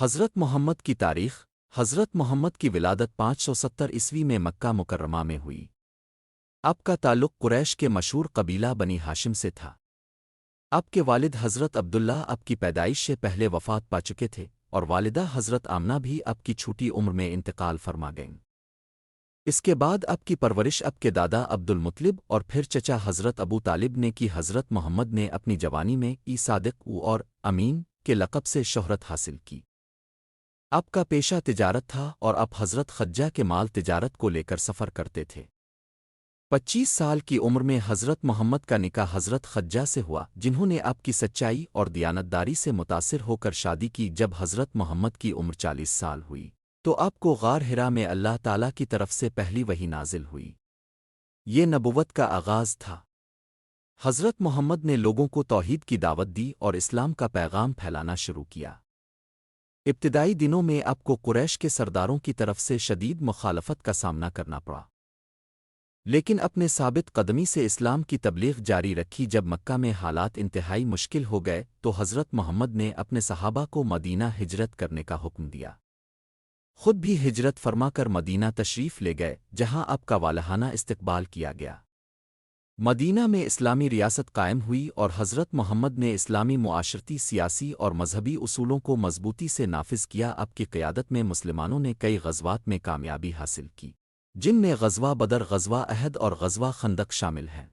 حضرت محمد کی تاریخ۔ حضرت محمد کی ولادت 570 عیسوی میں مکہ مکرمہ میں ہوئی۔ آپ کا تعلق قریش کے مشہور قبیلہ بنی ہاشم سے تھا۔ آپ کے والد حضرت عبداللہ آپ کی پیدائش سے پہلے وفات پا چکے تھے اور والدہ حضرت آمنہ بھی آپ کی چھوٹی عمر میں انتقال فرما گئیں۔ اس کے بعد آپ کی پرورش آپ کے دادا عبد المطلب اور پھر چچا حضرت ابو طالب نے کی۔ حضرت محمد نے اپنی جوانی میں صادق اور امین کے لقب سے شہرت حاصل کی۔ آپ کا پیشہ تجارت تھا اور آپ حضرت خدیجہ کے مال تجارت کو لے کر سفر کرتے تھے۔ 25 سال کی عمر میں حضرت محمد کا نکاح حضرت خدیجہ سے ہوا، جنہوں نے آپ کی سچائی اور دیانتداری سے متاثر ہو کر شادی کی۔ جب حضرت محمد کی عمر 40 سال ہوئی تو آپ کو غار حرا میں اللہ تعالیٰ کی طرف سے پہلی وحی نازل ہوئی۔ یہ نبوت کا آغاز تھا۔ حضرت محمد نے لوگوں کو توحید کی دعوت دی اور اسلام کا پیغام پھیلانا شروع کیا۔ ابتدائی دنوں میں آپ کو قریش کے سرداروں کی طرف سے شدید مخالفت کا سامنا کرنا پڑا، لیکن اپنے ثابت قدمی سے اسلام کی تبلیغ جاری رکھی۔ جب مکہ میں حالات انتہائی مشکل ہو گئے تو حضرت محمد نے اپنے صحابہ کو مدینہ ہجرت کرنے کا حکم دیا۔ خود بھی ہجرت فرما کر مدینہ تشریف لے گئے، جہاں آپ کا والہانہ استقبال کیا گیا۔ مدینہ میں اسلامی ریاست قائم ہوئی اور حضرت محمد نے اسلامی معاشرتی، سیاسی اور مذہبی اصولوں کو مضبوطی سے نافذ کیا۔ آپ کی قیادت میں مسلمانوں نے کئی غزوات میں کامیابی حاصل کی، جن میں غزوہ بدر، غزوہ احد اور غزوہ خندق شامل ہیں۔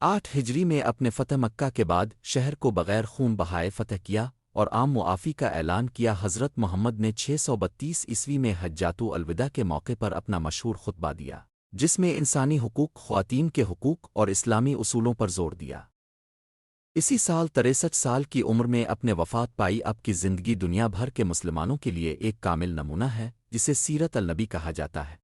8 ہجری میں اپنے فتح مکہ کے بعد شہر کو بغیر خون بہائے فتح کیا اور عام معافی کا اعلان کیا۔ حضرت محمد نے 632 عیسوی میں حجۃ الوداع کے موقع پر اپنا مشہور خطبہ دیا، جس میں انسانی حقوق، خواتین کے حقوق اور اسلامی اصولوں پر زور دیا۔ اسی سال 63 سال کی عمر میں اپنے وفات پائی۔ آپ کی زندگی دنیا بھر کے مسلمانوں کے لیے ایک کامل نمونہ ہے، جسے سیرت النبی کہا جاتا ہے۔